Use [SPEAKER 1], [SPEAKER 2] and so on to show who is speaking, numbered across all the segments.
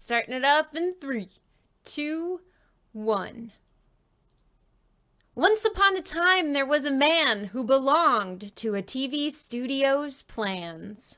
[SPEAKER 1] Starting it up in three, two, one. Once upon a time, there was a man who belonged to a TV studio's plans.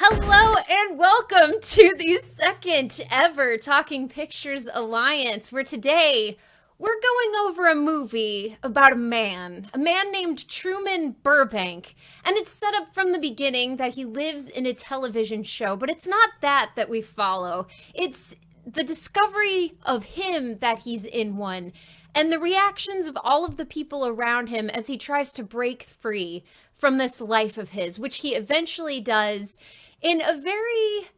[SPEAKER 1] Hello and welcome to the second ever Talking Pictures Alliance, where today we're going over a movie about a man named Truman Burbank. And it's set up from the beginning that he lives in a television show, but it's not that we follow. It's the discovery of him that he's in one, and the reactions of all of the people around him as he tries to break free from this life of his, which he eventually does in a very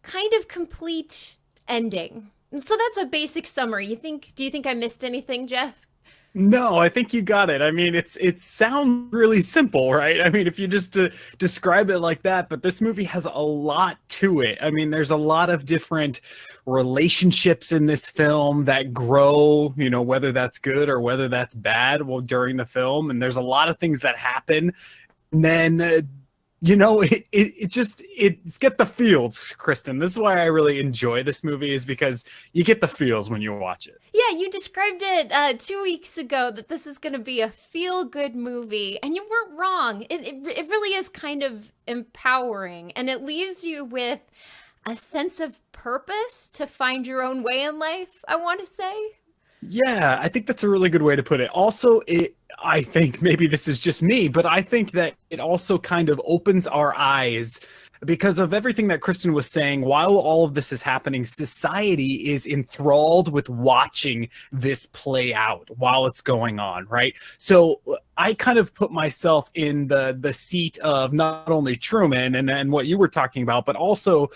[SPEAKER 1] kind of complete ending. So that's a basic summary. Do you think I missed anything, Jeff?
[SPEAKER 2] No, I think you got it. I mean, it sounds really simple, right? I mean, if you just describe it like that, but this movie has a lot to it. I mean, there's a lot of different relationships in this film that grow, whether that's good or whether that's bad, during the film. And there's a lot of things that happen. And then, it's get the feels, Kristen. This is why I really enjoy this movie, is because you get the feels when you watch it.
[SPEAKER 1] Yeah, you described it 2 weeks ago that this is going to be a feel-good movie, and you weren't wrong. It really is kind of empowering, and it leaves you with a sense of purpose to find your own way in life, I want to say.
[SPEAKER 2] Yeah, I think that's a really good way to put it. Also, I think maybe this is just me, but I think that it also kind of opens our eyes because of everything that Kristen was saying. While all of this is happening, society is enthralled with watching this play out while it's going on, right? So I kind of put myself in the seat of not only Truman and what you were talking about, but also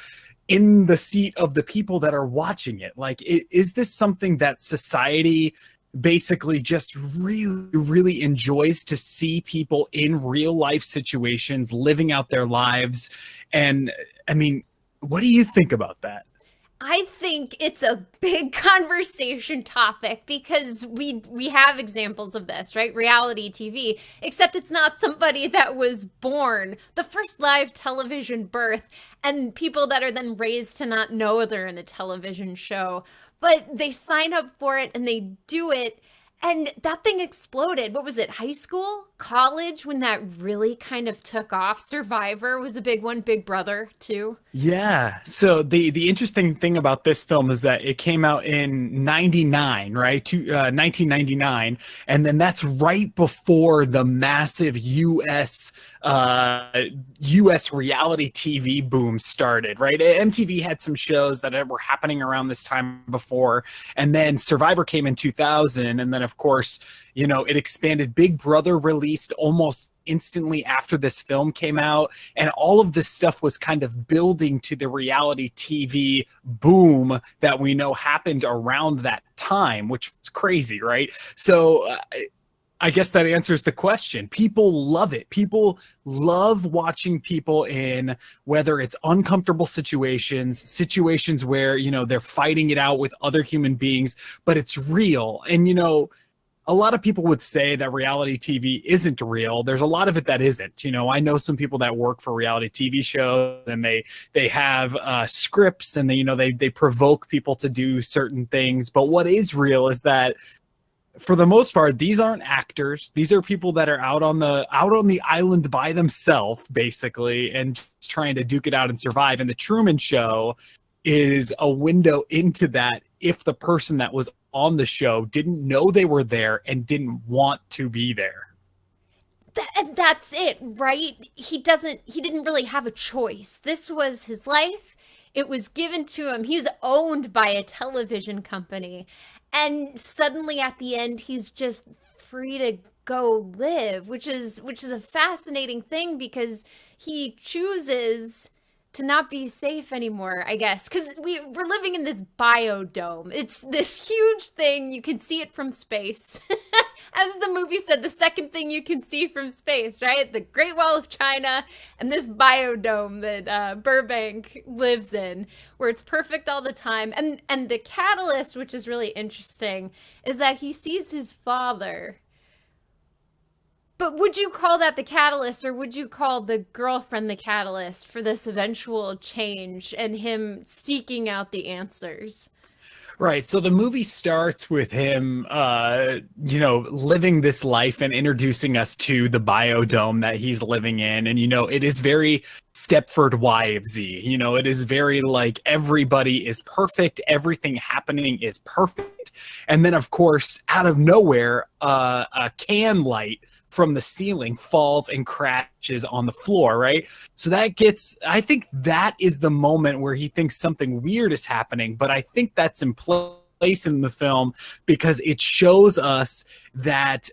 [SPEAKER 2] in the seat of the people that are watching it. Like, is this something that society basically just really, really enjoys, to see people in real life situations living out their lives? And I mean, what do you think about that?
[SPEAKER 1] I think it's a big conversation topic because we have examples of this, right? Reality TV, except it's not somebody that was born, the first live television birth, and people that are then raised to not know they're in a television show. But they sign up for it and they do it. And that thing exploded. What was it? High school? College? When that really kind of took off? Survivor was a big one. Big Brother, too.
[SPEAKER 2] Yeah. So the interesting thing about this film is that it came out in 99, right? 1999. And then that's right before the massive US reality TV boom started, right? MTV had some shows that were happening around this time before. And then Survivor came in 2000. And then, of course, it expanded. Big Brother released almost instantly after this film came out, and all of this stuff was kind of building to the reality TV boom that we know happened around that time, which was crazy, right? So I guess that answers the question. People love it. People love watching people in, whether it's uncomfortable situations where, they're fighting it out with other human beings, but it's real. And, a lot of people would say that reality TV isn't real. There's a lot of it that isn't. I know some people that work for reality TV shows, and they have scripts, and they provoke people to do certain things. But what is real is that, for the most part, these aren't actors. These are people that are out on the island by themselves, basically, and just trying to duke it out and survive. And the Truman Show is a window into that, if the person that was on the show didn't know they were there and didn't want to be there.
[SPEAKER 1] And that's it, right? He didn't really have a choice. This was his life. It was given to him. He's owned by a television company. And suddenly at the end, he's just free to go live, which is a fascinating thing, because he chooses to not be safe anymore, I guess, because we're living in this biodome. It's this huge thing. You can see it from space. As the movie said, the second thing you can see from space, right? The Great Wall of China and this biodome that Burbank lives in, where it's perfect all the time. And the catalyst, which is really interesting, is that he sees his father. But would you call that the catalyst, or would you call the girlfriend the catalyst for this eventual change and him seeking out the answers?
[SPEAKER 2] Right. So the movie starts with him, living this life and introducing us to the biodome that he's living in. And, it is very Stepford Wivesy. It is very like everybody is perfect. Everything happening is perfect. And then, of course, out of nowhere, a can light from the ceiling falls and crashes on the floor, right? So I think that is the moment where he thinks something weird is happening, but I think that's in place in the film because it shows us that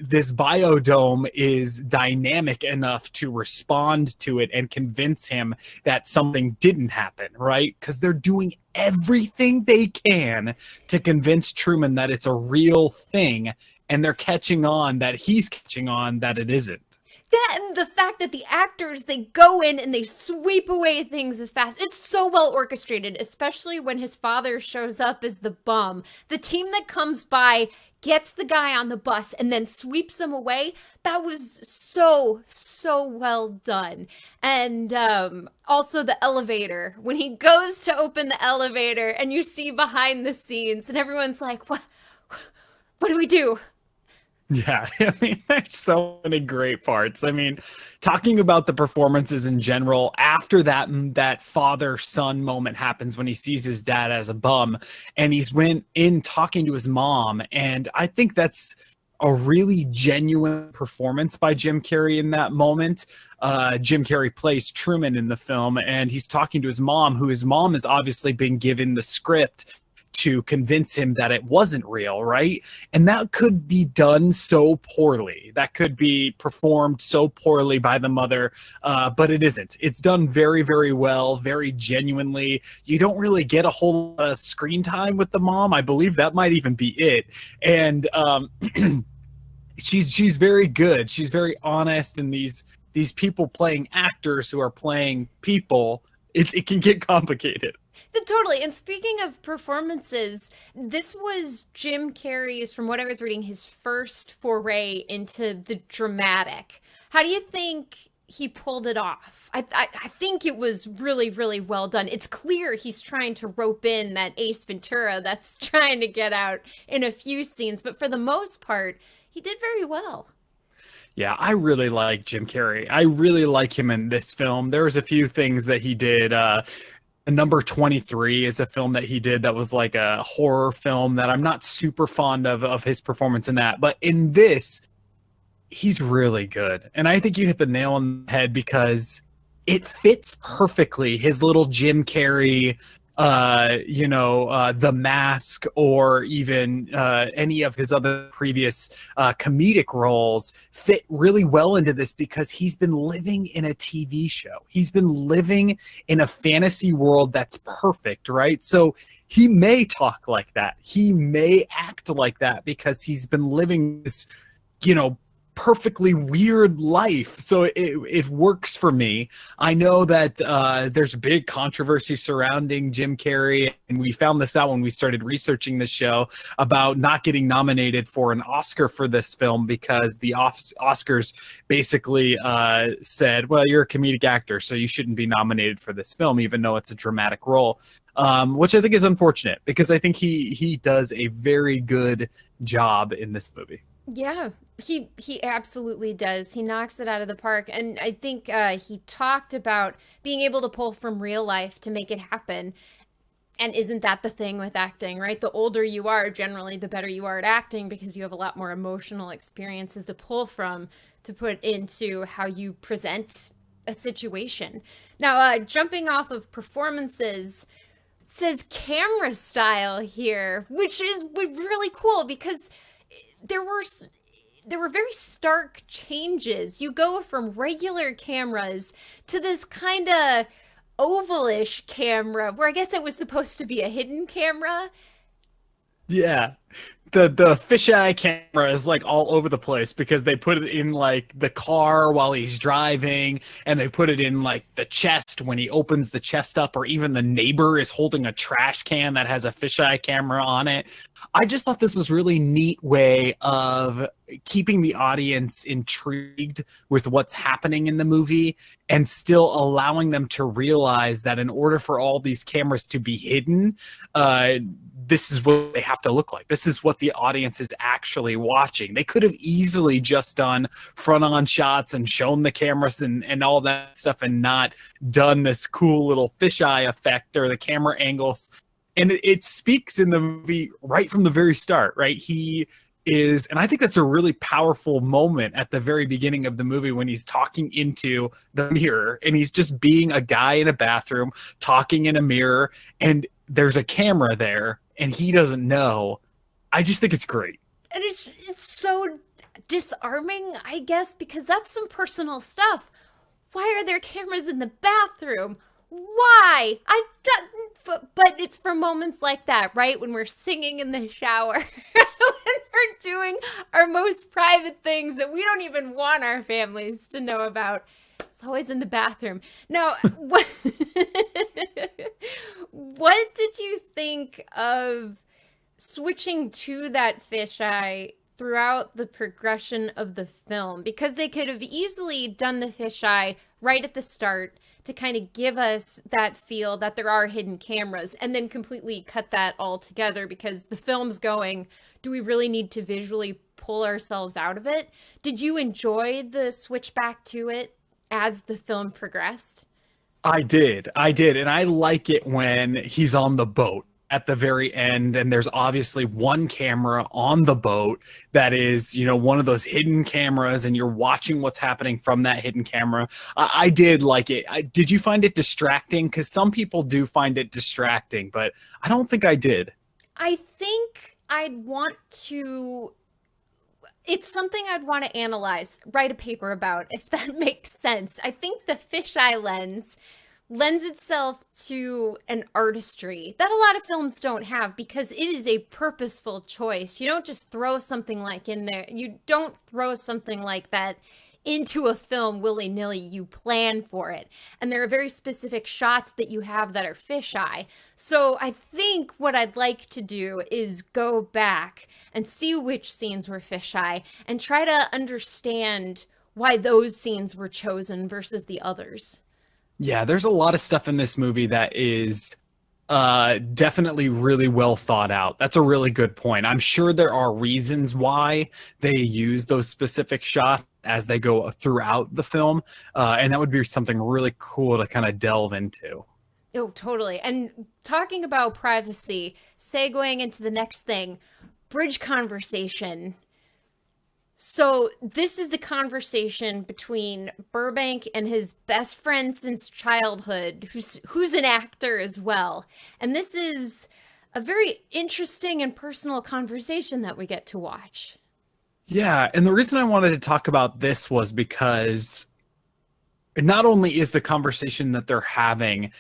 [SPEAKER 2] this biodome is dynamic enough to respond to it and convince him that something didn't happen, right? Because they're doing everything they can to convince Truman that it's a real thing, and they're catching on that he's catching on that it isn't.
[SPEAKER 1] That and the fact that the actors, they go in and they sweep away things as fast. It's so well orchestrated, especially when his father shows up as the bum. The team that comes by gets the guy on the bus and then sweeps him away. That was so well done. And also the elevator. When he goes to open the elevator and you see behind the scenes and everyone's like, what do we do?
[SPEAKER 2] Yeah, I mean, there's so many great parts. I mean, talking about the performances in general, after that father-son moment happens when he sees his dad as a bum, and he's went in talking to his mom, and I think that's a really genuine performance by Jim Carrey in that moment. Jim Carrey plays Truman in the film, and he's talking to his mom, who his mom has obviously been given the script to convince him that it wasn't real, right? And that could be done so poorly. That could be performed so poorly by the mother, but it isn't. It's done very, very well, very genuinely. You don't really get a whole lot of screen time with the mom. I believe that might even be it. And she's very good. She's very honest, and these people playing actors who are playing people, it can get complicated.
[SPEAKER 1] Totally. And speaking of performances, this was Jim Carrey's, from what I was reading, his first foray into the dramatic. How do you think he pulled it off? I think it was really, really well done. It's clear he's trying to rope in that Ace Ventura that's trying to get out in a few scenes, but for the most part, he did very well.
[SPEAKER 2] Yeah, I really like Jim Carrey. I really like him in this film. There was a few things that he did. Number 23 is a film that he did that was like a horror film that I'm not super fond of his performance in that. But in this, he's really good. And I think you hit the nail on the head because it fits perfectly his little Jim Carrey, The Mask, or even any of his other previous comedic roles fit really well into this because he's been living in a TV show. He's been living in a fantasy world that's perfect, right? So he may talk like that. He may act like that because he's been living this, perfectly weird life. So it works for me. I know that there's a big controversy surrounding Jim Carrey, and we found this out when we started researching this show about not getting nominated for an Oscar for this film because the Oscars basically said, well, you're a comedic actor, so you shouldn't be nominated for this film, even though it's a dramatic role. Which I think is unfortunate because I think he does a very good job in this movie.
[SPEAKER 1] Yeah, he absolutely does. He knocks it out of the park. And I think he talked about being able to pull from real life to make it happen. And isn't that the thing with acting, right? The older you are, generally, the better you are at acting because you have a lot more emotional experiences to pull from to put into how you present a situation. Now, jumping off of performances, says camera style here, which is really cool because there were very stark changes. You go from regular cameras to this kind of ovalish camera where I guess it was supposed to be a hidden camera.
[SPEAKER 2] Yeah, The fisheye camera is like all over the place because they put it in like the car while he's driving, and they put it in like the chest when he opens the chest up, or even the neighbor is holding a trash can that has a fisheye camera on it. I just thought this was really neat way of keeping the audience intrigued with what's happening in the movie and still allowing them to realize that in order for all these cameras to be hidden, this is what they have to look like. This is what the audience is actually watching. They could have easily just done front-on shots and shown the cameras and all that stuff and not done this cool little fisheye effect or the camera angles. And it speaks in the movie right from the very start, right? He is, and I think that's a really powerful moment at the very beginning of the movie when he's talking into the mirror and he's just being a guy in a bathroom talking in a mirror, and there's a camera there and he doesn't know. I just think it's great.
[SPEAKER 1] And it's so disarming, I guess, because that's some personal stuff. Why are there cameras in the bathroom? Why? But it's for moments like that, right? When we're singing in the shower, when we're doing our most private things that we don't even want our families to know about. It's always in the bathroom. Now, what did you think of switching to that fisheye throughout the progression of the film? Because they could have easily done the fisheye right at the start to kind of give us that feel that there are hidden cameras, and then completely cut that all together because the film's going, do we really need to visually pull ourselves out of it? Did you enjoy the switch back to it as the film progressed?
[SPEAKER 2] I did. And I like it when he's on the boat at the very end, and there's obviously one camera on the boat that is, one of those hidden cameras, and you're watching what's happening from that hidden camera. I did like it. Did you find it distracting? Because some people do find it distracting, but I don't think I did.
[SPEAKER 1] I think I'd want to... It's something I'd want to analyze, write a paper about, if that makes sense. I think the fisheye lends itself to an artistry that a lot of films don't have, because it is a purposeful choice. You don't just throw something like in there. You don't throw something like that into a film willy-nilly. You plan for it. And there are very specific shots that you have that are fisheye. So I think what I'd like to do is go back and see which scenes were fisheye and try to understand why those scenes were chosen versus the others.
[SPEAKER 2] Yeah, there's a lot of stuff in this movie that is definitely really well thought out. That's a really good point. I'm sure there are reasons why they use those specific shots as they go throughout the film, and that would be something really cool to kind of delve into.
[SPEAKER 1] Oh, totally. And talking about privacy, segueing into the next thing, bridge conversation. So this is the conversation between Burbank and his best friend since childhood, who's an actor as well. And this is a very interesting and personal conversation that we get to watch.
[SPEAKER 2] Yeah, and the reason I wanted to talk about this was because not only is the conversation that they're having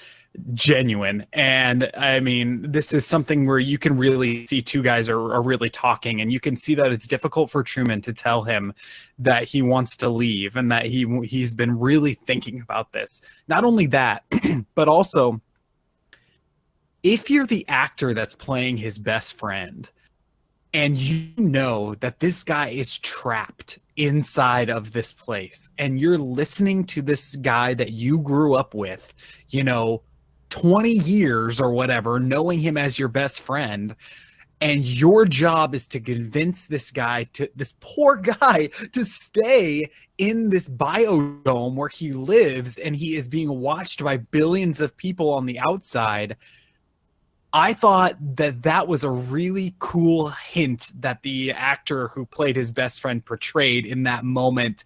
[SPEAKER 2] genuine, and I mean, this is something where you can really see two guys are really talking, and you can see that it's difficult for Truman to tell him that he wants to leave and that he's been really thinking about this. Not only that, but also if you're the actor that's playing his best friend and you know that this guy is trapped inside of this place and you're listening to this guy that you grew up with, 20 years or whatever, knowing him as your best friend, and your job is to convince this poor guy to stay in this biodome where he lives and he is being watched by billions of people on the outside. I thought that was a really cool hint that the actor who played his best friend portrayed in that moment.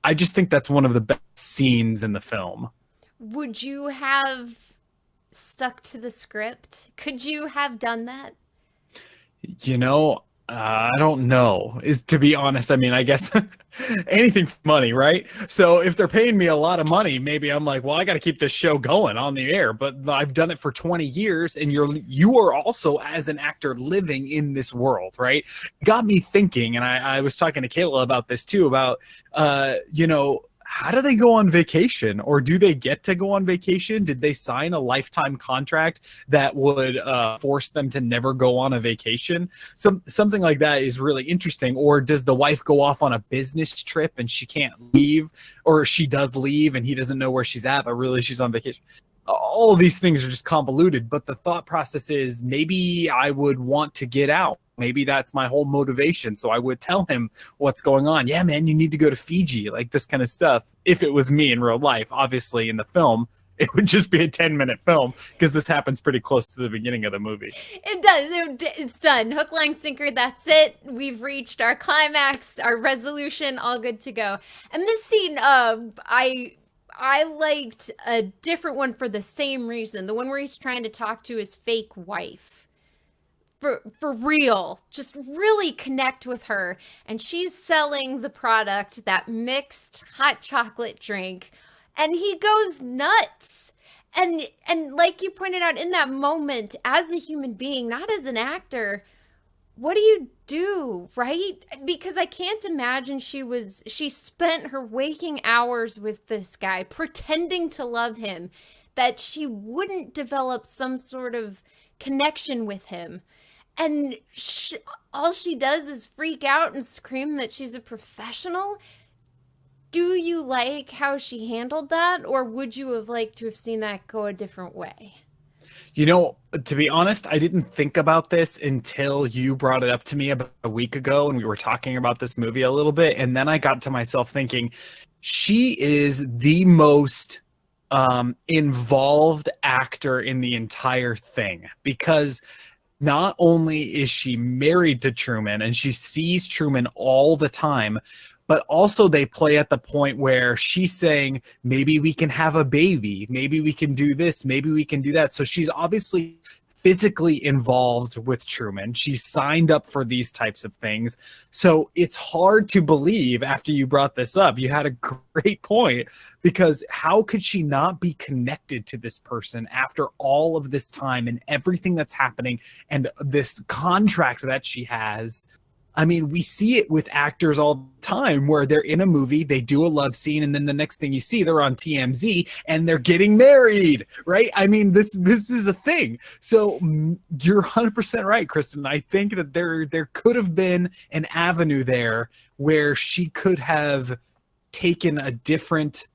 [SPEAKER 2] I just think that's one of the best scenes in the film.
[SPEAKER 1] Would you have stuck to the script? Could you have done that?
[SPEAKER 2] I don't know. Is to be honest, I mean, I guess anything for money, right? So if they're paying me a lot of money, maybe I'm like, well, I got to keep this show going on the air. But I've done it for 20 years, and you are also as an actor living in this world, right? Got me thinking, and I was talking to Kayla about this too, about how do they go on vacation, or do they get to go on vacation? Did they sign a lifetime contract that would force them to never go on a vacation? Something like that is really interesting. Or does the wife go off on a business trip and she can't leave, or she does leave and he doesn't know where she's at, but really she's on vacation? All of these things are just convoluted, but the thought process is maybe I would want to get out. Maybe that's my whole motivation. So I would tell him what's going on. Yeah, man, you need to go to Fiji, like this kind of stuff. If it was me in real life, obviously in the film, it would just be a 10-minute film because this happens pretty close to the beginning of the movie.
[SPEAKER 1] It does. It's done. Hook, line, sinker. That's it. We've reached our climax, our resolution, all good to go. And this scene, I liked a different one for the same reason. The one where he's trying to talk to his fake wife. For real, just really connect with her. And she's selling the product, that mixed hot chocolate drink, and he goes nuts. And like you pointed out, in that moment, as a human being, not as an actor, what do you do, right? Because I can't imagine she spent her waking hours with this guy, pretending to love him, that she wouldn't develop some sort of connection with him. And all she does is freak out and scream that she's a professional. Do you like how she handled that, or would you have liked to have seen that go a different way?
[SPEAKER 2] To be honest, I didn't think about this until you brought it up to me about a week ago, and we were talking about this movie a little bit. And then I got to myself thinking, she is the most involved actor in the entire thing, because not only is she married to Truman and she sees Truman all the time, but also they play at the point where she's saying, maybe we can have a baby, maybe we can do this, maybe we can do that. So she's obviously physically involved with Truman. She signed up for these types of things. So it's hard to believe, after you brought this up, you had a great point, because how could she not be connected to this person after all of this time and everything that's happening and this contract that she has? I mean, we see it with actors all the time where they're in a movie, they do a love scene, and then the next thing you see, they're on TMZ and they're getting married, right? I mean, this is a thing. So you're 100% right, Kristen. I think that there could have been an avenue there where she could have taken a different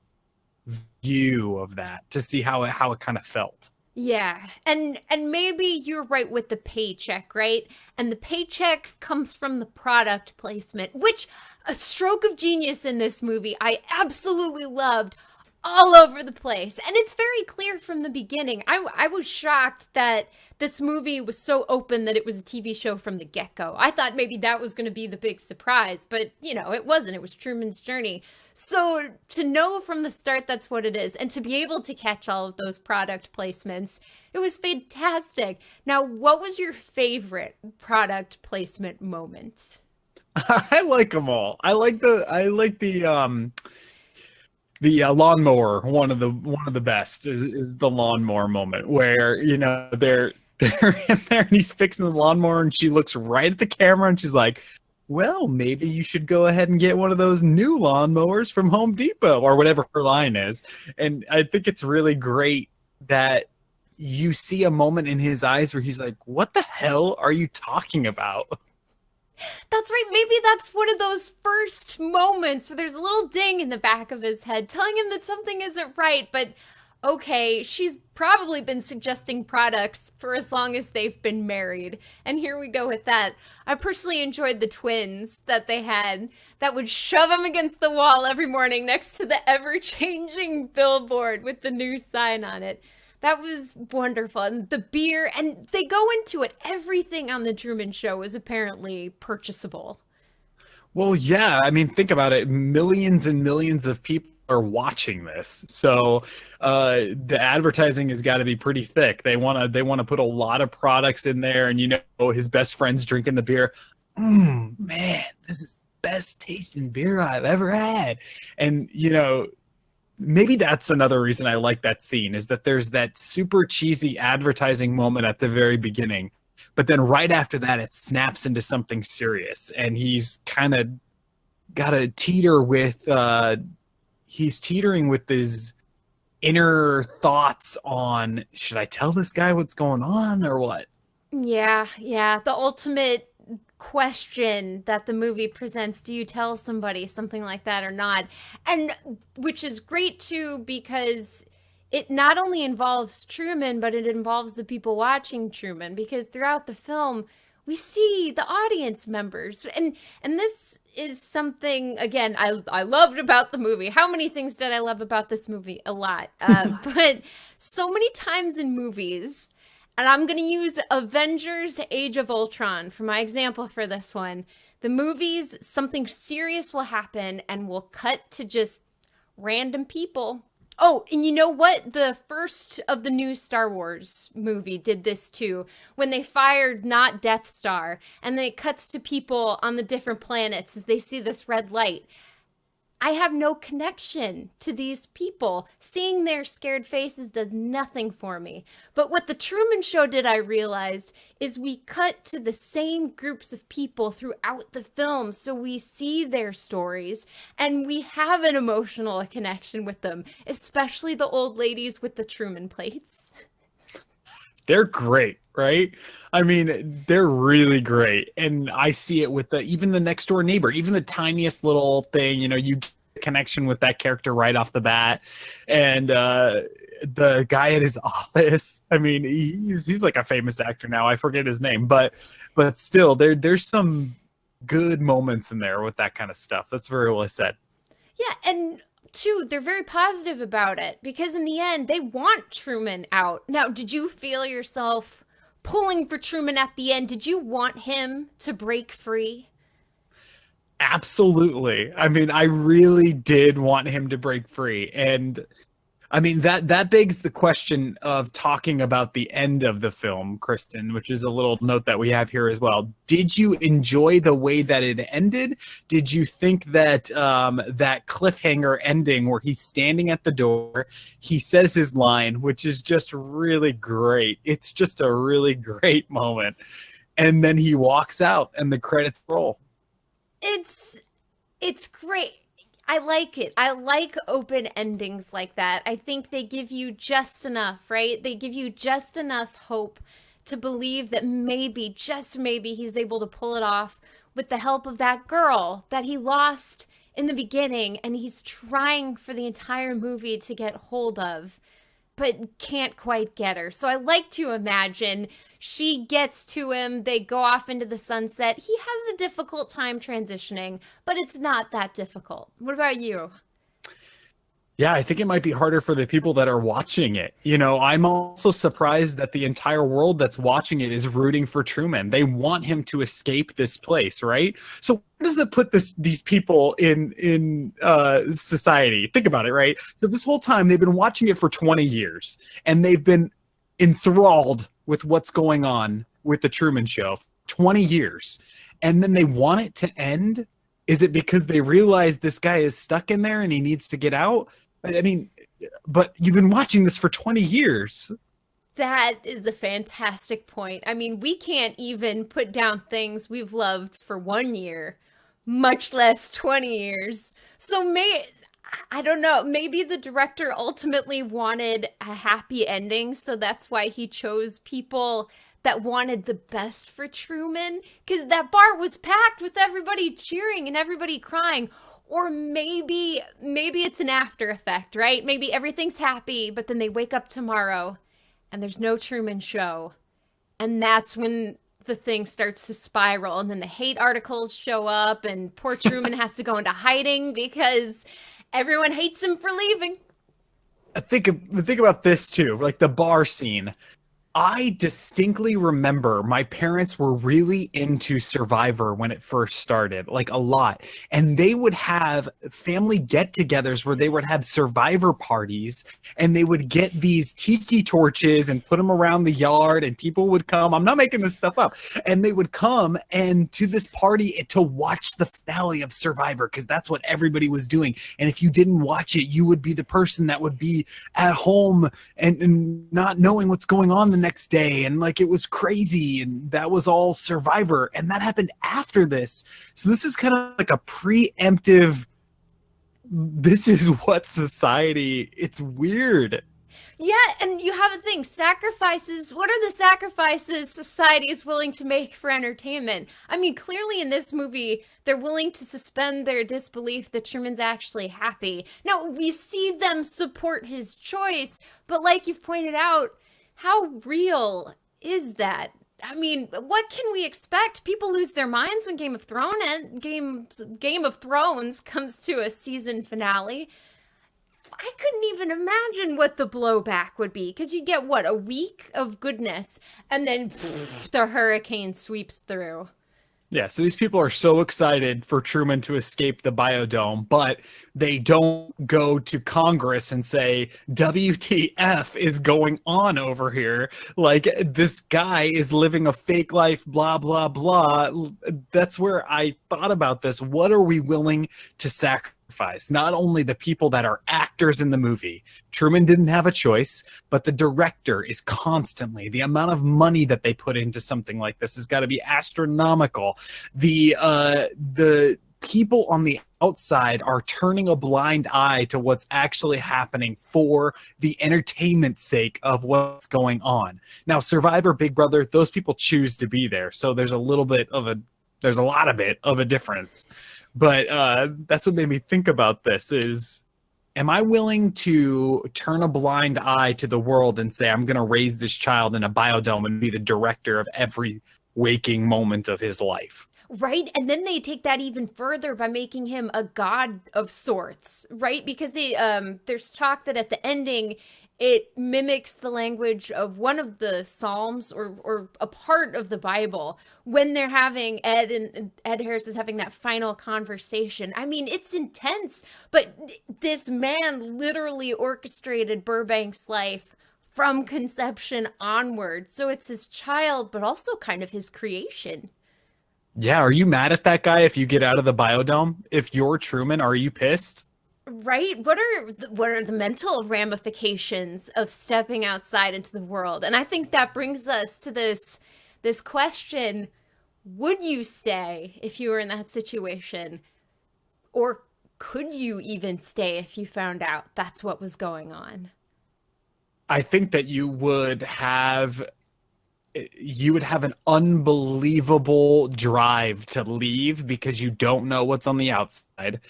[SPEAKER 2] view of that to see how it kind of felt.
[SPEAKER 1] Yeah, and maybe you're right with the paycheck, right? And the paycheck comes from the product placement, which a stroke of genius in this movie I absolutely loved, all over the place. And it's very clear from the beginning. I was shocked that this movie was so open that it was a TV show from the get-go. I thought maybe that was going to be the big surprise, but it wasn't. It was Truman's journey. So to know from the start that's what it is, and to be able to catch all of those product placements, it was fantastic. Now, what was your favorite product placement moment?
[SPEAKER 2] I like them all. I like the lawnmower. One of the best is the lawnmower moment where they're in there and he's fixing the lawnmower and she looks right at the camera and she's like, well, maybe you should go ahead and get one of those new lawnmowers from Home Depot, or whatever her line is. And I think it's really great that you see a moment in his eyes where he's like, what the hell are you talking about?
[SPEAKER 1] That's right. Maybe that's one of those first moments where there's a little ding in the back of his head telling him that something isn't right. But okay, she's probably been suggesting products for as long as they've been married. And here we go with that. I personally enjoyed the twins that they had that would shove them against the wall every morning next to the ever-changing billboard with the new sign on it. That was wonderful. And the beer, and they go into it. Everything on the Truman Show is apparently purchasable.
[SPEAKER 2] Well, yeah. I mean, think about it. Millions and millions of people are watching this. So the advertising has got to be pretty thick. They want to put a lot of products in there, and his best friend's drinking the beer. Man, this is the best tasting beer I've ever had. And, maybe that's another reason I like that scene is that there's that super cheesy advertising moment at the very beginning. But then right after that, it snaps into something serious. And he's kind of got a teeter with, he's teetering with his inner thoughts on, should I tell this guy what's going on or what?
[SPEAKER 1] Yeah, yeah. The ultimate question that the movie presents, do you tell somebody something like that or not? And which is great too, because it not only involves Truman, but it involves the people watching Truman, because throughout the film, we see the audience members. And this is something, again, I loved about the movie. How many things did I love about this movie? A lot. But so many times in movies, and I'm going to use Avengers Age of Ultron for my example for this one. The movies, something serious will happen and we'll cut to just random people. Oh, and you know what? The first of the new Star Wars movie did this too. When they fired not Death Star, and then it cuts to people on the different planets as they see this red light. I have no connection to these people. Seeing their scared faces does nothing for me. But what the Truman Show did, I realized, is we cut to the same groups of people throughout the film. So we see their stories and we have an emotional connection with them, especially the old ladies with the Truman plates.
[SPEAKER 2] They're great, right? I mean, they're really great. And I see it with even the next door neighbor, even the tiniest little thing, you get a connection with that character right off the bat. And the guy at his office, I mean, he's like a famous actor now. I forget his name, but still there's some good moments in there with that kind of stuff. That's very well said.
[SPEAKER 1] Yeah, and two, they're very positive about it because in the end, they want Truman out. Now, did you feel yourself pulling for Truman at the end? Did you want him to break free?
[SPEAKER 2] Absolutely. I mean, I really did want him to break free. And I mean, that begs the question of talking about the end of the film, Kristen, which is a little note that we have here as well. Did you enjoy the way that it ended? Did you think that that cliffhanger ending where he's standing at the door, he says his line, which is just really great. It's just a really great moment. And then he walks out and the credits roll.
[SPEAKER 1] It's great. I like it. I like open endings like that. I think they give you just enough, right? They give you just enough hope to believe that maybe, just maybe, he's able to pull it off with the help of that girl that he lost in the beginning and he's trying for the entire movie to get hold of, but can't quite get her. So I like to imagine she gets to him, they go off into the sunset. He has a difficult time transitioning, but it's not that difficult. What about you?
[SPEAKER 2] Yeah, I think it might be harder for the people that are watching it. I'm also surprised that the entire world that's watching it is rooting for Truman. They want him to escape this place, right? So where does that put these people in society? Think about it, right? So this whole time they've been watching it for 20 years, and they've been enthralled with what's going on with the Truman Show. 20 years, and then they want it to end. Is it because they realize this guy is stuck in there and he needs to get out? I mean, but you've been watching this for 20 years.
[SPEAKER 1] That is a fantastic point. I mean, we can't even put down things we've loved for 1 year, much less 20 years. So I don't know, maybe the director ultimately wanted a happy ending, so that's why he chose people that wanted the best for Truman, because that bar was packed with everybody cheering and everybody crying. Or maybe it's an after effect, right? Maybe everything's happy, but then they wake up tomorrow and there's no Truman Show. And that's when the thing starts to spiral, and then the hate articles show up and poor Truman has to go into hiding because everyone hates him for leaving.
[SPEAKER 2] Think about this too, like the bar scene. I distinctly remember my parents were really into Survivor when it first started, like a lot. And they would have family get-togethers where they would have Survivor parties, and they would get these tiki torches and put them around the yard, and people would come. I'm not making this stuff up. And they would come and to this party to watch the finale of Survivor, because that's what everybody was doing. And if you didn't watch it, you would be the person that would be at home and not knowing what's going on the next day, and like it was crazy, and that was all Survivor, and that happened after this. So this is kind of like a preemptive, this is what society, it's weird.
[SPEAKER 1] Yeah, and you have a thing, sacrifices. What are the sacrifices society is willing to make for entertainment? I mean, clearly in this movie, they're willing to suspend their disbelief that Truman's actually happy. Now, we see them support his choice, but like you've pointed out, how real is that? I mean, what can we expect? People lose their minds when Game of Thrones comes to a season finale. I couldn't even imagine what the blowback would be, because you get, what, a week of goodness, and then the hurricane sweeps through.
[SPEAKER 2] Yeah, so these people are so excited for Truman to escape the biodome, but they don't go to Congress and say, WTF is going on over here? Like, this guy is living a fake life, blah, blah, blah. That's where I thought about this. What are we willing to sacrifice? Not only the people that are actors in the movie, Truman didn't have a choice, but the director is constantly, the amount of money that they put into something like this has got to be astronomical. The people on the outside are turning a blind eye to what's actually happening for the entertainment's sake of what's going on. Now, Survivor, Big Brother, those people choose to be there, so there's a lot of it of a difference. But that's what made me think about this is, am I willing to turn a blind eye to the world and say, I'm going to raise this child in a biodome and be the director of every waking moment of his life?
[SPEAKER 1] Right, and then they take that even further by making him a god of sorts, right? Because there's talk that at the ending, it mimics the language of one of the Psalms or a part of the Bible when they're having Ed Harris is having that final conversation. I mean, it's intense, but this man literally orchestrated Burbank's life from conception onward. So it's his child, but also kind of his creation.
[SPEAKER 2] Yeah, are you mad at that guy if you get out of the biodome? If you're Truman, are you pissed?
[SPEAKER 1] Right? What are the mental ramifications of stepping outside into the world? And I think that brings us to this question, would you stay if you were in that situation? Or could you even stay if you found out that's what was going on?
[SPEAKER 2] I think that you would have an unbelievable drive to leave because you don't know what's on the outside.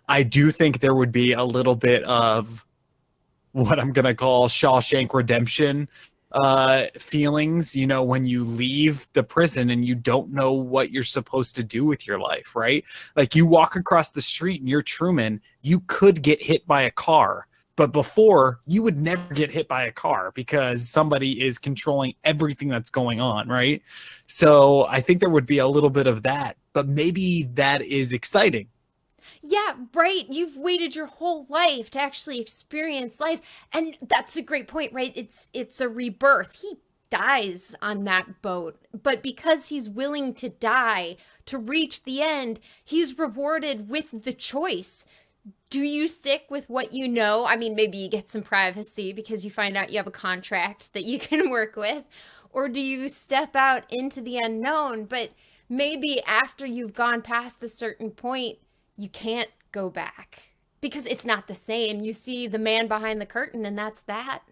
[SPEAKER 2] I do think there would be a little bit of what I'm going to call Shawshank Redemption feelings, you know, when you leave the prison and you don't know what you're supposed to do with your life, right? Like, you walk across the street and you're Truman, you could get hit by a car. But before, you would never get hit by a car because somebody is controlling everything that's going on, right? So I think there would be a little bit of that, but maybe that is exciting.
[SPEAKER 1] Yeah, right. You've waited your whole life to actually experience life. And that's a great point, right? It's a rebirth. He dies on that boat, but because he's willing to die to reach the end, he's rewarded with the choice. Do you stick with what you know? I mean, maybe you get some privacy because you find out you have a contract that you can work with. Or do you step out into the unknown? But maybe after you've gone past a certain point, you can't go back because it's not the same. You see the man behind the curtain, and that's that.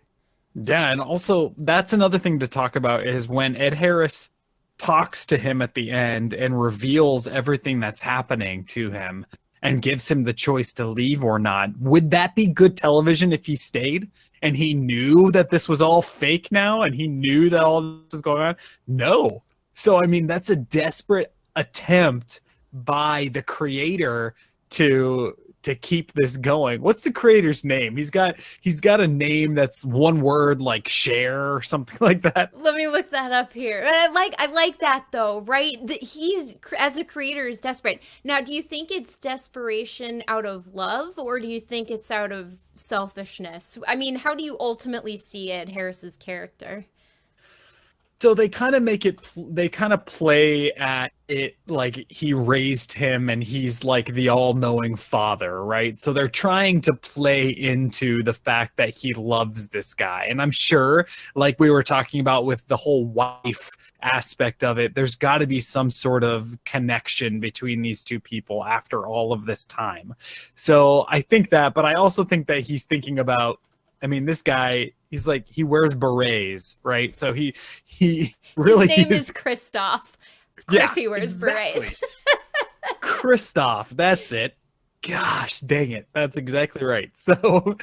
[SPEAKER 2] Yeah, and also that's another thing to talk about is when Ed Harris talks to him at the end and reveals everything that's happening to him and gives him the choice to leave or not. Would that be good television if he stayed and he knew that this was all fake now and he knew that all this is going on? No. So, I mean, that's a desperate attempt by the creator to to keep this going. What's the creator's name? He's got a name that's one word, like Cher or something like that.
[SPEAKER 1] Let me look that up here. I like that though, right? He's, as a creator, is desperate. Now, do you think it's desperation out of love, or do you think it's out of selfishness? I mean, how do you ultimately see Ed Harris's character?
[SPEAKER 2] So they kind of play at it like he raised him and he's like the all-knowing father, right? So they're trying to play into the fact that he loves this guy. And I'm sure, like we were talking about with the whole wife aspect of it, there's got to be some sort of connection between these two people after all of this time. So I think that, but I also think that he's thinking about, I mean, this guy, he's like, he wears berets, right? So he really
[SPEAKER 1] His name is Christoph. Of course he wears berets.
[SPEAKER 2] Christoph, that's it. Gosh, dang it. That's exactly right. So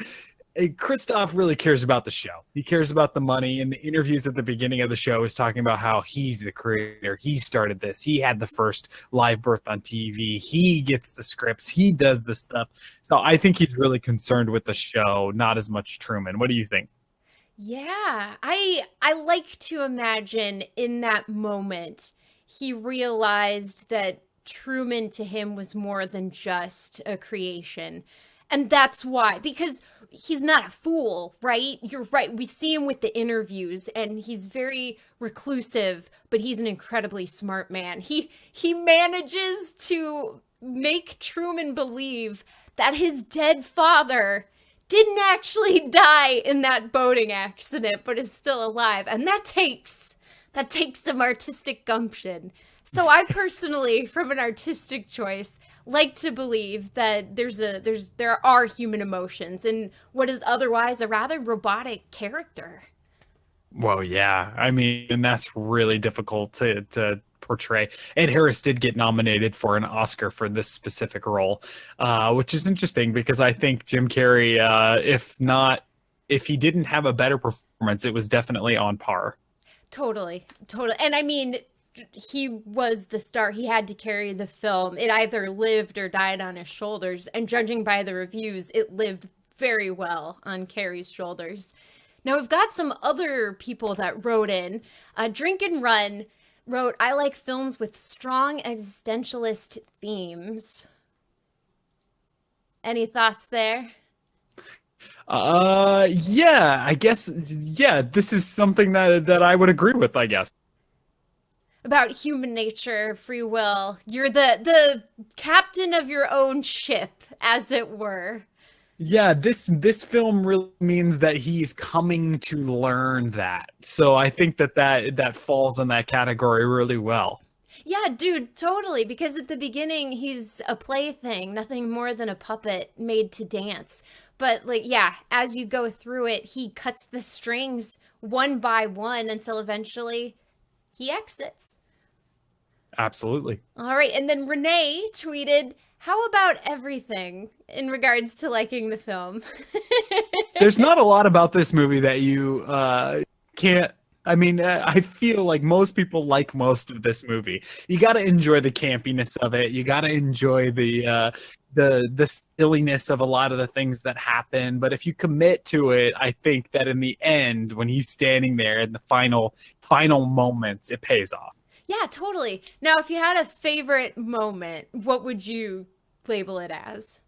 [SPEAKER 2] Christoph really cares about the show. He cares about the money. In the interviews at the beginning of the show, he's talking about how he's the creator. He started this. He had the first live birth on TV. He gets the scripts. He does the stuff. So I think he's really concerned with the show, not as much Truman. What do you think?
[SPEAKER 1] Yeah, I like to imagine in that moment he realized that Truman to him was more than just a creation. And that's why, because he's not a fool, right? You're right. We see him with the interviews and he's very reclusive, but he's an incredibly smart man. He manages to make Truman believe that his dead father didn't actually die in that boating accident, but is still alive. And that takes some artistic gumption. So I personally, from an artistic choice, like to believe that there are human emotions in what is otherwise a rather robotic character.
[SPEAKER 2] Well, yeah. I mean, and that's really difficult to portray. Ed Harris did get nominated for an Oscar for this specific role, which is interesting because I think Jim Carrey, if he didn't have a better performance, it was definitely on par.
[SPEAKER 1] Totally. And I mean, he was the star. He had to carry the film. It either lived or died on his shoulders. And judging by the reviews, it lived very well on Carrey's shoulders. Now, we've got some other people that wrote in. Drink and Run wrote, I like films with strong existentialist themes. Any thoughts there?
[SPEAKER 2] Yeah, I guess, yeah, this is something that I would agree with, I guess.
[SPEAKER 1] About human nature, free will. You're the captain of your own ship, as it were.
[SPEAKER 2] Yeah, this film really means that he's coming to learn that. So I think that falls in that category really well.
[SPEAKER 1] Yeah, dude, totally. Because at the beginning, he's a plaything, nothing more than a puppet made to dance. But, like, yeah, as you go through it, he cuts the strings one by one until eventually he exits.
[SPEAKER 2] Absolutely.
[SPEAKER 1] All right. And then Renee tweeted, how about everything in regards to liking the film?
[SPEAKER 2] There's not a lot about this movie that you can't. I mean, I feel like most people like most of this movie. You got to enjoy the campiness of it. You got to enjoy the silliness of a lot of the things that happen. But if you commit to it, I think that in the end, when he's standing there in the final moments, it pays off.
[SPEAKER 1] Yeah, totally. Now, if you had a favorite moment, what would you label it as?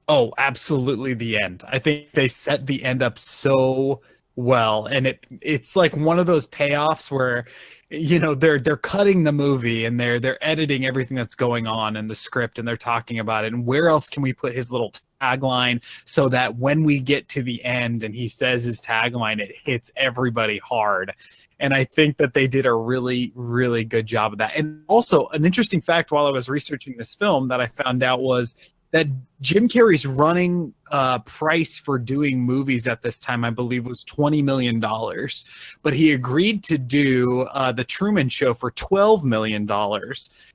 [SPEAKER 2] Oh, absolutely the end. I think they set the end up so well, and it's like one of those payoffs where, you know, they're cutting the movie and they're editing everything that's going on in the script and they're talking about it and where else can we put his little tagline so that when we get to the end and he says his tagline, it hits everybody hard. And I think that they did a really, really good job of that. And also, an interesting fact while I was researching this film that I found out was that Jim Carrey's running price for doing movies at this time, I believe, was $20 million. But he agreed to do The Truman Show for $12 million.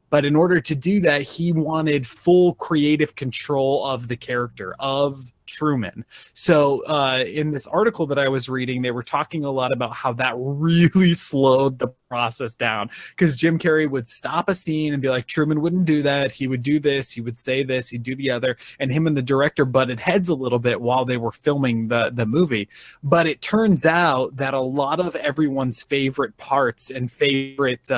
[SPEAKER 2] But in order to do that, he wanted full creative control of the character of Truman. So in this article that I was reading, they were talking a lot about how that really slowed the process down, because Jim Carrey would stop a scene and be like, Truman wouldn't do that. He would do this. He would say this. He'd do the other. And him and the director butted heads a little bit while they were filming the movie. But it turns out that a lot of everyone's favorite parts and favorite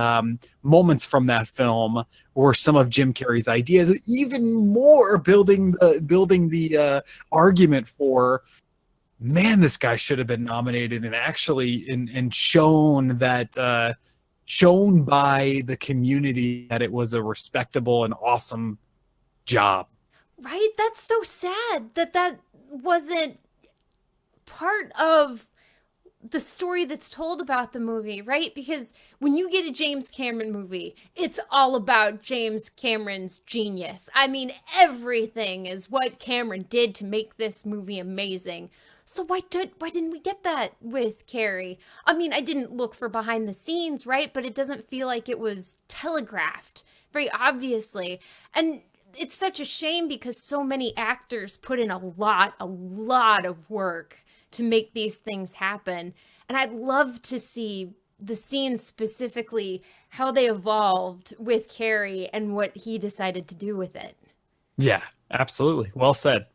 [SPEAKER 2] moments from that film were some of Jim Carrey's ideas, even more building the argument for, man, this guy should have been nominated, and actually and shown by the community that it was a respectable and awesome job.
[SPEAKER 1] Right? That's so sad that wasn't part of the story that's told about the movie, right? Because when you get a James Cameron movie, it's all about James Cameron's genius. I mean, everything is what Cameron did to make this movie amazing. So why didn't we get that with Carrey? I mean, I didn't look for behind the scenes, right? But it doesn't feel like it was telegraphed very obviously. And it's such a shame because so many actors put in a lot of work to make these things happen. And I'd love to see the scenes specifically, how they evolved with Carrey and what he decided to do with it.
[SPEAKER 2] Yeah, absolutely. Well said.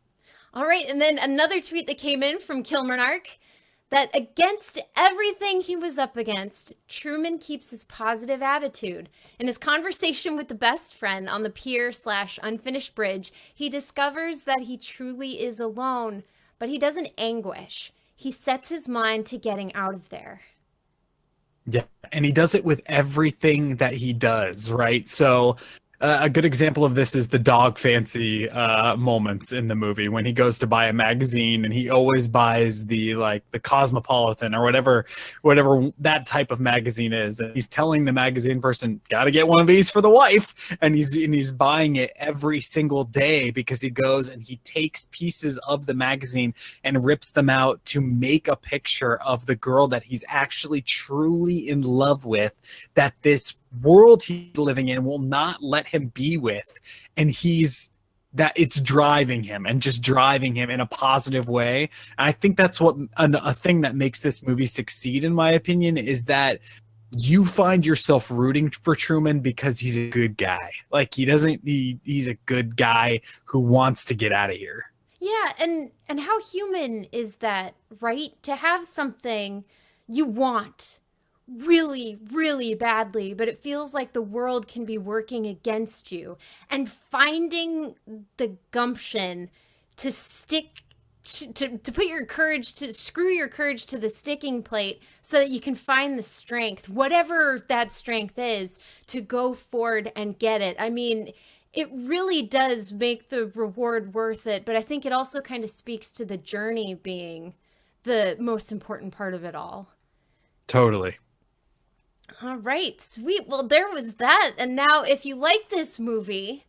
[SPEAKER 1] All right, and then another tweet that came in from Kilmarnark, that against everything he was up against, Truman keeps his positive attitude. In his conversation with the best friend on the pier/unfinished bridge, he discovers that he truly is alone, but he doesn't anguish. He sets his mind to getting out of there.
[SPEAKER 2] Yeah, and he does it with everything that he does, right? So a good example of this is the dog fancy moments in the movie when he goes to buy a magazine, and he always buys the Cosmopolitan or whatever that type of magazine is. And he's telling the magazine person, "Got to get one of these for the wife," and he's buying it every single day because he goes and he takes pieces of the magazine and rips them out to make a picture of the girl that he's actually truly in love with, that this world he's living in will not let him be with, and it's driving him in a positive way. And I think that's what a thing that makes this movie succeed, in my opinion, is that you find yourself rooting for Truman because he's a good guy. Like he's a good guy who wants to get out of here.
[SPEAKER 1] Yeah, and how human is that, right? To have something you want really, really badly, but it feels like the world can be working against you, and finding the gumption to stick to put your courage, to screw your courage to the sticking plate so that you can find the strength, whatever that strength is, to go forward and get it. I mean, it really does make the reward worth it, but I think it also kind of speaks to the journey being the most important part of it all.
[SPEAKER 2] Totally.
[SPEAKER 1] All right, sweet. Well, there was that. And now, if you like this movie,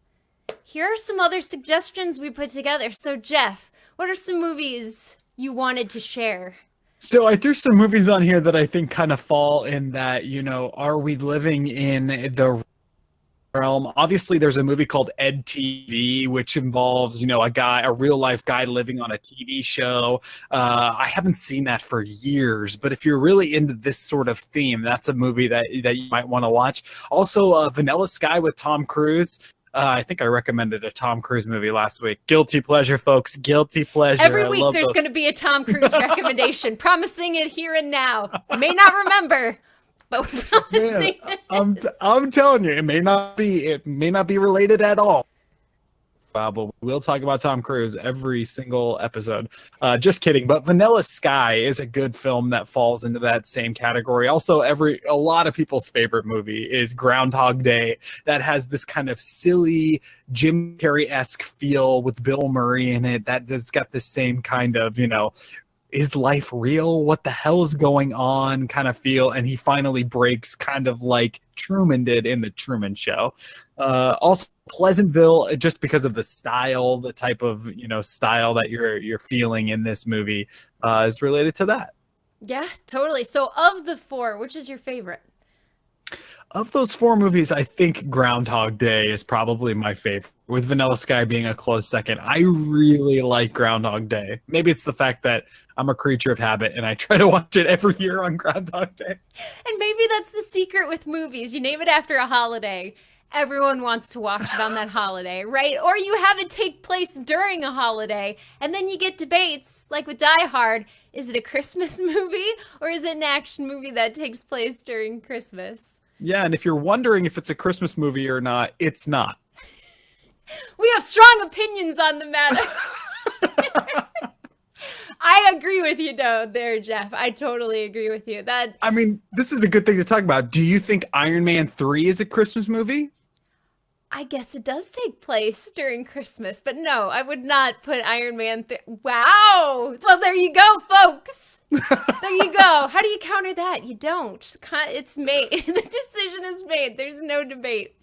[SPEAKER 1] here are some other suggestions we put together. So, Jeff, what are some movies you wanted to share?
[SPEAKER 2] So I threw some movies on here that I think kind of fall in that, are we living in the realm? Obviously, there's a movie called Ed TV, which involves, a real life guy living on a TV show. I haven't seen that for years, but if you're really into this sort of theme, that's a movie that you might want to watch. Also, Vanilla Sky with Tom Cruise. I think I recommended a Tom Cruise movie last week. Guilty pleasure, folks. Guilty pleasure.
[SPEAKER 1] Every week there's going to be a Tom Cruise recommendation. Promising it here and now. May not remember, but promising.
[SPEAKER 2] I'm telling you, it may not be related at all. But we'll talk about Tom Cruise every single episode. Just kidding. But Vanilla Sky is a good film that falls into that same category. Also, a lot of people's favorite movie is Groundhog Day, that has this kind of silly Jim Carrey-esque feel with Bill Murray in it. That's got the same kind of, is life real? What the hell is going on kind of feel? And he finally breaks, kind of like Truman did in The Truman Show. Also, Pleasantville, just because of the style, the type of style that you're feeling in this movie, is related to that.
[SPEAKER 1] Yeah, totally. So, of the four, which is your favorite?
[SPEAKER 2] Of those four movies, I think Groundhog Day is probably my favorite. with Vanilla Sky being a close second. I really like Groundhog Day. Maybe it's the fact that I'm a creature of habit and I try to watch it every year on Groundhog Day.
[SPEAKER 1] And maybe that's the secret with movies. You name it after a holiday. Everyone wants to watch it on that holiday, right? Or you have it take place during a holiday, and then you get debates, like with Die Hard. Is it a Christmas movie, or is it an action movie that takes place during Christmas?
[SPEAKER 2] Yeah, and if you're wondering if it's a Christmas movie or not, it's not.
[SPEAKER 1] We have strong opinions on the matter. I agree with you, though, there, Jeff. I totally agree with you.
[SPEAKER 2] I mean, this is a good thing to talk about. Do you think Iron Man 3 is a Christmas movie?
[SPEAKER 1] I guess it does take place during Christmas, but no, I would not put Iron Man. Wow! Well, there you go, folks. There you go. How do you counter that? You don't. It's made. The decision is made. There's no debate.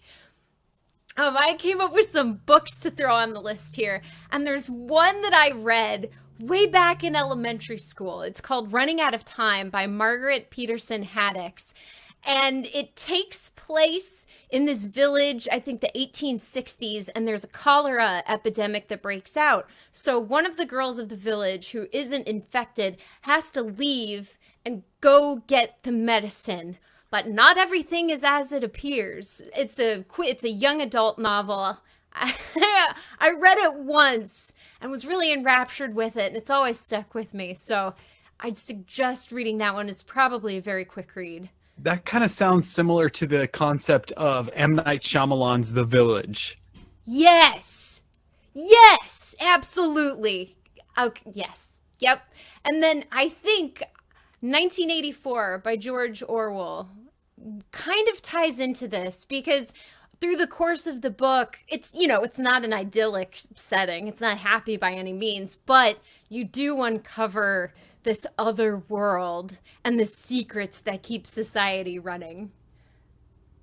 [SPEAKER 1] I came up with some books to throw on the list here, and there's one that I read way back in elementary school. It's called Running Out of Time by Margaret Peterson Haddix. And it takes place in this village, I think the 1860s, and there's a cholera epidemic that breaks out. So one of the girls of the village who isn't infected has to leave and go get the medicine. But not everything is as it appears. It's a young adult novel. I read it once and was really enraptured with it, and it's always stuck with me. So I'd suggest reading that one. It's probably a very quick read.
[SPEAKER 2] That kind of sounds similar to the concept of M. Night Shyamalan's The Village.
[SPEAKER 1] Yes! Yes! Absolutely. Okay, yes. Yep. And then I think 1984 by George Orwell kind of ties into this because through the course of the book, it's not an idyllic setting. It's not happy by any means, but you do uncover this other world and the secrets that keep society running.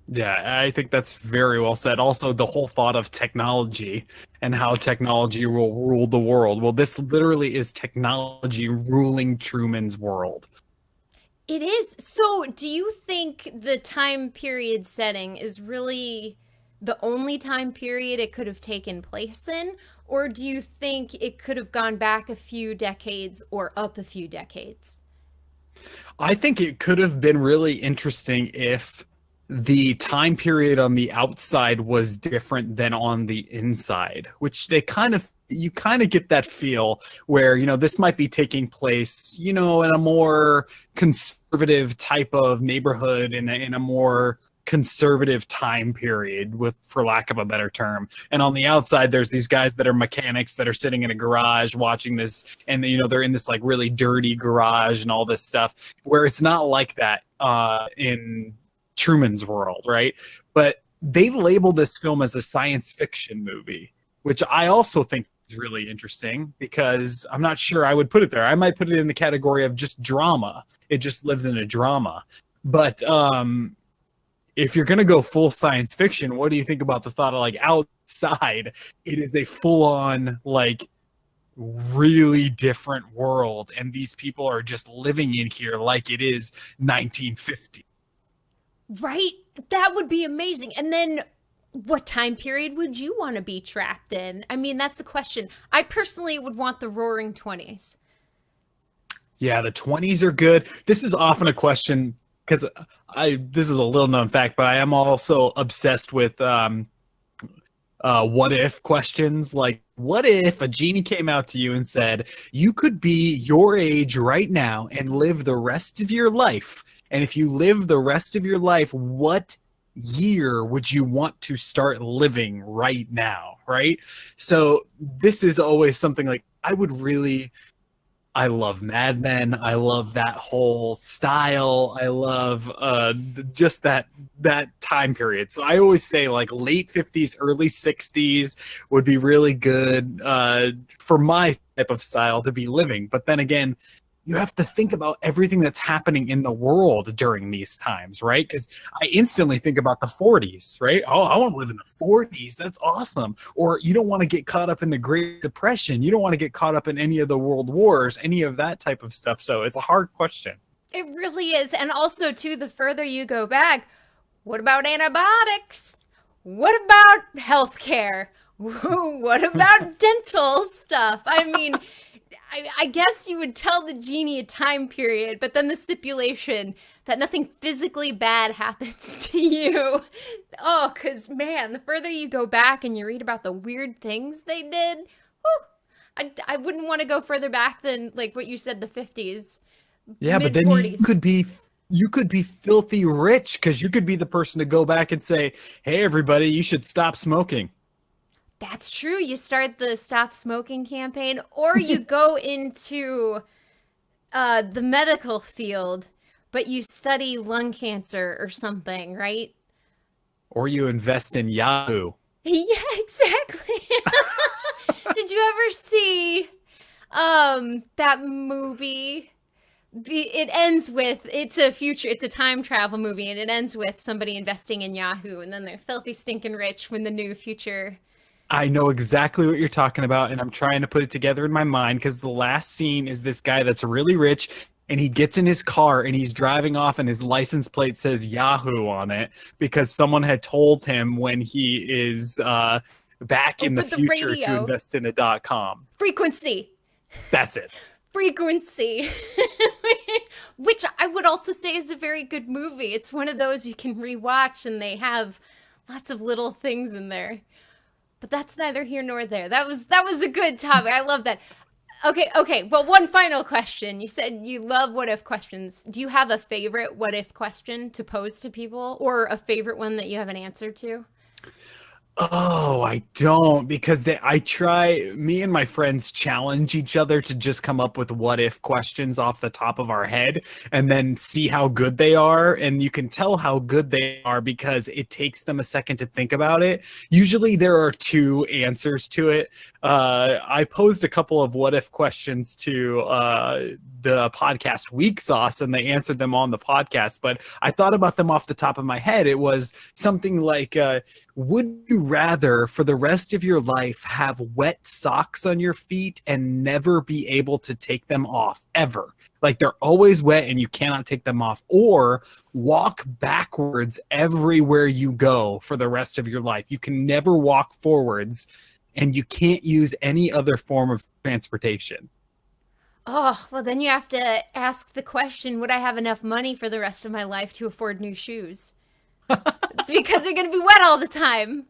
[SPEAKER 2] Yeah, I think that's very well said. Also, the whole thought of technology and how technology will rule the world. Well, this literally is technology ruling Truman's world.
[SPEAKER 1] It is. So, do you think the time period setting is really the only time period it could have taken place in? Or do you think it could have gone back a few decades or up a few decades?
[SPEAKER 2] I think it could have been really interesting if the time period on the outside was different than on the inside, which you kind of get that feel where, this might be taking place, in a more conservative type of neighborhood, in a more conservative time period, for lack of a better term. And on the outside, there's these guys that are mechanics that are sitting in a garage watching this, and they're in this like really dirty garage and all this stuff, where it's not like that in Truman's world, right? But they've labeled this film as a science fiction movie, which I also think is really interesting because I'm not sure I would put it there. I might put it in the category of just drama. It just lives in a drama. But if you're going to go full science fiction, what do you think about the thought of like outside? It is a full on like really different world. And these people are just living in here like it is 1950.
[SPEAKER 1] Right? That would be amazing. And then what time period would you want to be trapped in? I mean, that's the question. I personally would want the roaring 20s.
[SPEAKER 2] Yeah, the 20s are good. This is often a question because this is a little known fact, but I am also obsessed with what if questions. Like, what if a genie came out to you and said, you could be your age right now and live the rest of your life? And if you live the rest of your life, what year would you want to start living right now, right? So this is always something like I love Mad Men. I love that whole style. I love just that time period. So I always say like late 50s, early 60s would be really good for my type of style to be living. But then again, you have to think about everything that's happening in the world during these times, right? Because I instantly think about the 40s, right? Oh, I want to live in the 40s. That's awesome. Or you don't want to get caught up in the Great Depression. You don't want to get caught up in any of the world wars, any of that type of stuff. So it's a hard question.
[SPEAKER 1] It really is. And also, too, the further you go back, what about antibiotics? What about healthcare? What about dental stuff? I mean, I guess you would tell the genie a time period, but then the stipulation that nothing physically bad happens to you. Oh, because man, the further you go back and you read about the weird things they did, whew, I wouldn't want to go further back than like what you said, the 50s,
[SPEAKER 2] Yeah, but
[SPEAKER 1] mid
[SPEAKER 2] then
[SPEAKER 1] 40s.
[SPEAKER 2] you could be filthy rich because you could be the person to go back and say, "Hey, everybody, you should stop smoking."
[SPEAKER 1] That's true. You start the stop smoking campaign, or you go into the medical field, but you study lung cancer or something, right?
[SPEAKER 2] Or you invest in Yahoo.
[SPEAKER 1] Yeah, exactly. Did you ever see that movie? It ends with it's a time travel movie, and it ends with somebody investing in Yahoo, and then they're filthy stinking rich when the new future.
[SPEAKER 2] I know exactly what you're talking about, and I'm trying to put it together in my mind because the last scene is this guy that's really rich, and he gets in his car and he's driving off, and his license plate says Yahoo on it because someone had told him when he is back in the
[SPEAKER 1] But the
[SPEAKER 2] future to
[SPEAKER 1] radio
[SPEAKER 2] invest in a .com.
[SPEAKER 1] frequency.
[SPEAKER 2] That's it.
[SPEAKER 1] Frequency. Which I would also say is a very good movie. It's one of those you can rewatch and they have lots of little things in there. But that's neither here nor there. That was a good topic. I love that. Okay. Well, one final question. You said you love what if questions. Do you have a favorite what if question to pose to people, or a favorite one that you have an answer to?
[SPEAKER 2] Oh, I don't because me and my friends challenge each other to just come up with what if questions off the top of our head and then see how good they are. And you can tell how good they are because it takes them a second to think about it. Usually there are two answers to it. I posed a couple of what if questions to the podcast Weak Sauce and they answered them on the podcast, but I thought about them off the top of my head. It was something like, would you rather for the rest of your life have wet socks on your feet and never be able to take them off ever? Like they're always wet and you cannot take them off, or walk backwards everywhere you go for the rest of your life. You can never walk forwards and you can't use any other form of transportation.
[SPEAKER 1] Oh, well, then you have to ask the question, would I have enough money for the rest of my life to afford new shoes? It's because they're going to be wet all the time.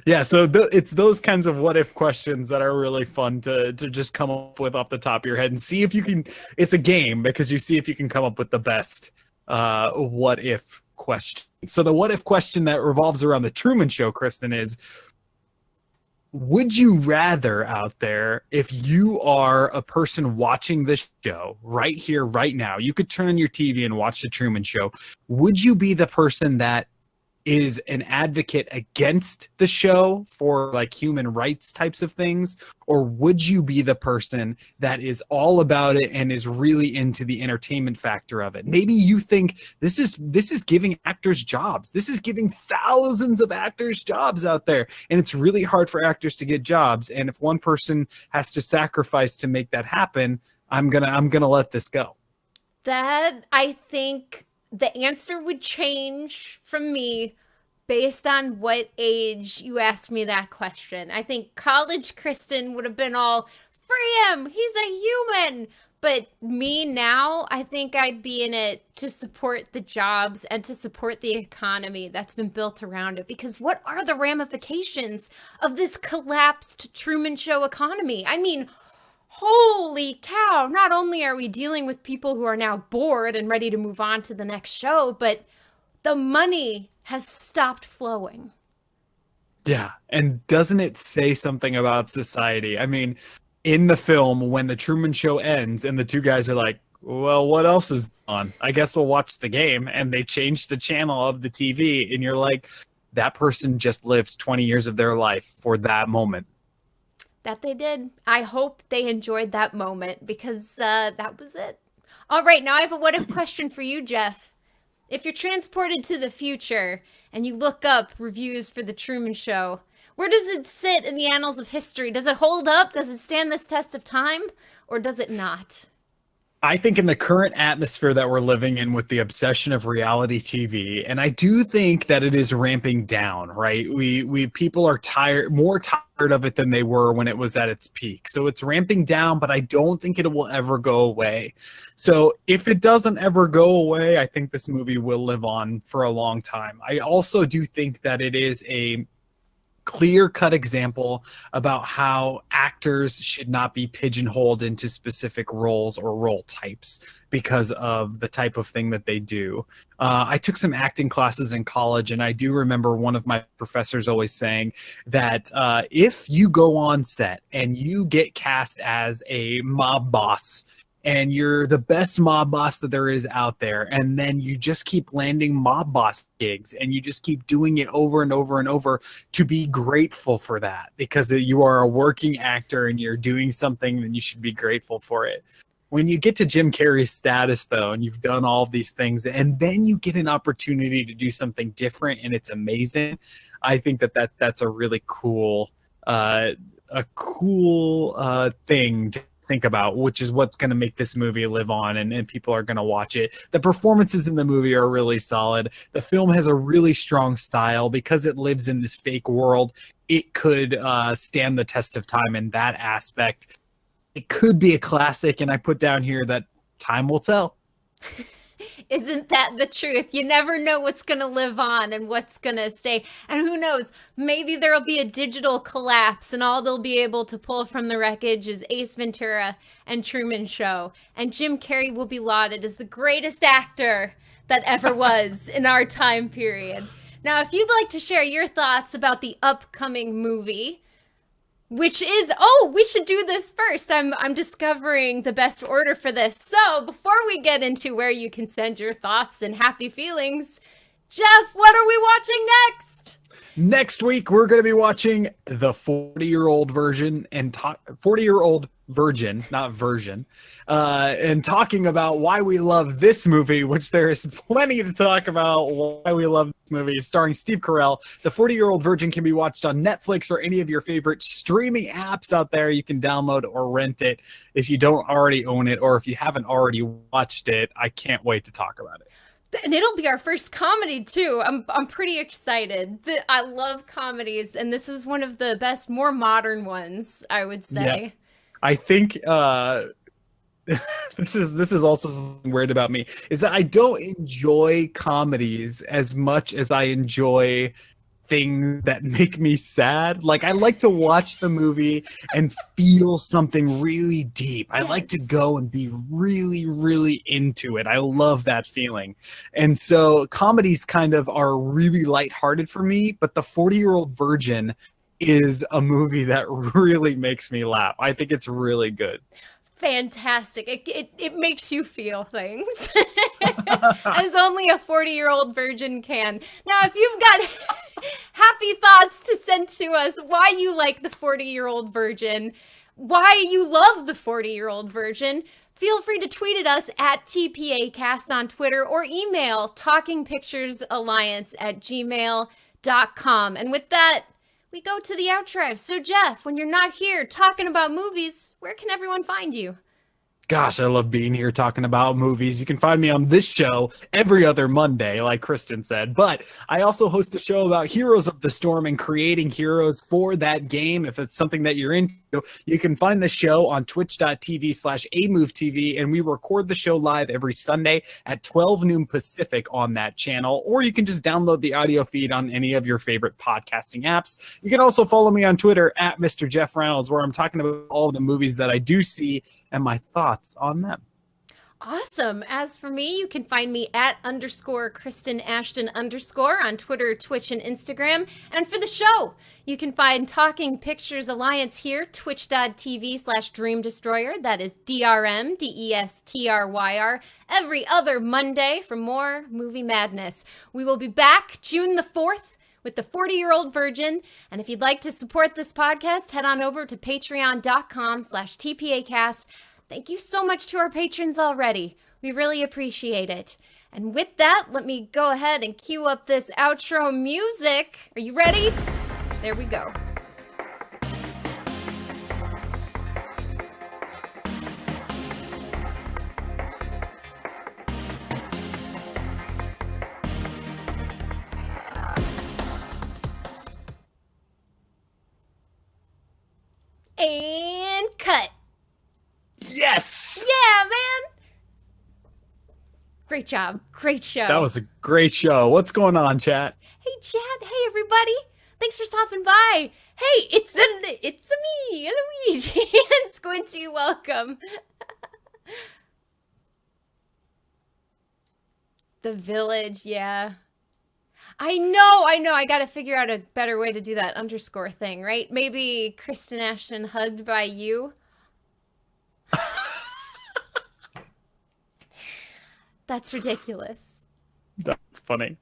[SPEAKER 2] Yeah, so it's those kinds of what if questions that are really fun to just come up with off the top of your head and see if you can. It's a game because you see if you can come up with the best what if question. So the what if question that revolves around the Truman Show, Kristen, is: would you rather out there, if you are a person watching this show right here, right now, you could turn on your TV and watch the Truman Show. Would you be the person that is an advocate against the show for like human rights types of things, or would you be the person that is all about it and is really into the entertainment factor of it? Maybe you think this is giving actors jobs. This is giving thousands of actors jobs out there, and it's really hard for actors to get jobs, and if one person has to sacrifice to make that happen, I'm gonna let this go.
[SPEAKER 1] That, I think the answer would change from me based on what age you asked me that question. I think college Kristen would have been all, free him, he's a human. But me now, I think I'd be in it to support the jobs and to support the economy that's been built around it. Because what are the ramifications of this collapsed Truman Show economy? I mean, holy cow, not only are we dealing with people who are now bored and ready to move on to the next show, but the money has stopped flowing.
[SPEAKER 2] Yeah, and doesn't it say something about society? I mean, in the film, when the Truman Show ends and the two guys are like, well, what else is on? I guess we'll watch the game. And they change the channel of the TV, and you're like, that person just lived 20 years of their life for that moment.
[SPEAKER 1] That they did. I hope they enjoyed that moment because that was it. All right, now I have a what if question for you, Jeff. If you're transported to the future and you look up reviews for the Truman Show, where does it sit in the annals of history? Does it hold up? Does it stand this test of time? Or does it not?
[SPEAKER 2] I think in the current atmosphere that we're living in with the obsession of reality TV, and I do think that it is ramping down, right? We people are more tired of it than they were when it was at its peak. So it's ramping down, but I don't think it will ever go away. So if it doesn't ever go away, I think this movie will live on for a long time. I also do think that it is a clear-cut example about how actors should not be pigeonholed into specific roles or role types because of the type of thing that they do. I took some acting classes in college, and I do remember one of my professors always saying that if you go on set and you get cast as a mob boss, and you're the best mob boss that there is out there, and then you just keep landing mob boss gigs and you just keep doing it over and over and over, to be grateful for that, because you are a working actor and you're doing something, and you should be grateful for it. When you get to Jim Carrey's status, though, and you've done all of these things, and then you get an opportunity to do something different and it's amazing, I think that's a really cool thing to think about, which is what's going to make this movie live on, and people are going to watch it. The performances in the movie are really solid. The film has a really strong style because it lives in this fake world. It could stand the test of time in that aspect. It could be a classic, and I put down here that time will tell.
[SPEAKER 1] Isn't that the truth? You never know what's going to live on and what's going to stay. And who knows, maybe there'll be a digital collapse and all they'll be able to pull from the wreckage is Ace Ventura and Truman Show. And Jim Carrey will be lauded as the greatest actor that ever was in our time period. Now, if you'd like to share your thoughts about the upcoming movie, which is, we should do this first. I'm discovering the best order for this. So before we get into where you can send your thoughts and happy feelings, Jeff, what are we watching next?
[SPEAKER 2] Next week, we're going to be watching the 40-year-old version and 40-year-old virgin, not version, and talking about why we love this movie, which there is plenty to talk about why we love this movie, starring Steve Carell. The 40-year-old virgin can be watched on Netflix or any of your favorite streaming apps out there. You can download or rent it if you don't already own it, or if you haven't already watched it. I can't wait to talk about it.
[SPEAKER 1] And it'll be our first comedy too. I'm pretty excited. I love comedies, and this is one of the best, more modern ones, I would say.
[SPEAKER 2] Yeah. I think this is also something weird about me, is that I don't enjoy comedies as much as I enjoy things that make me sad. Like, I like to watch the movie and feel something really deep. I like to go and be really, really into it. I love that feeling. And so comedies kind of are really lighthearted for me, but the 40-year-old virgin is a movie that really makes me laugh. I think it's really good.
[SPEAKER 1] Fantastic. It makes you feel things as only a 40-year-old virgin can. Now, if you've got happy thoughts to send to us, why you like the 40-year-old virgin, why you love the 40-year-old virgin, feel free to tweet at us at TPAcast on Twitter, or email talkingpicturesalliance@gmail.com. And with that, we go to the outro. So Jeff, when you're not here talking about movies, where can everyone find you?
[SPEAKER 2] Gosh, I love being here talking about movies. You can find me on this show every other Monday, like Kristen said. But I also host a show about Heroes of the Storm and creating heroes for that game. If it's something that you're into, you can find the show on twitch.tv/amovetv, and we record the show live every Sunday at 12 noon Pacific on that channel. Or you can just download the audio feed on any of your favorite podcasting apps. You can also follow me on Twitter at Mr. Jeff Reynolds, where I'm talking about all the movies that I do see and my thoughts on them.
[SPEAKER 1] Awesome. As for me, you can find me at _Kristen Ashton_ on Twitter, Twitch, and Instagram. And for the show, you can find Talking Pictures Alliance here, twitch.tv/Dream Destroyer. That is DRMDESTRYR, every other Monday for more movie madness. We will be back June the 4th with the 40-year-old virgin. And if you'd like to support this podcast, head on over to patreon.com/TPAcast. Thank you so much to our patrons already. We really appreciate it. And with that, let me go ahead and cue up this outro music. Are you ready? There we go.
[SPEAKER 2] Yes!
[SPEAKER 1] Yeah, man! Great job. Great show.
[SPEAKER 2] That was a great show. What's going on, chat?
[SPEAKER 1] Hey, chat. Hey, everybody. Thanks for stopping by. Hey, it's me, Luigi, and Squinty. Welcome. The village, yeah. I know. I gotta figure out a better way to do that underscore thing, right? Maybe Kristen Ashton hugged by you. That's ridiculous.
[SPEAKER 2] That's funny.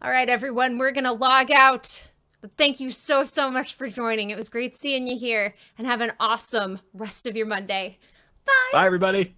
[SPEAKER 1] All right, everyone, we're gonna log out. But thank you so much for joining. It was great seeing you here, and have an awesome rest of your Monday. Bye.
[SPEAKER 2] Bye, everybody.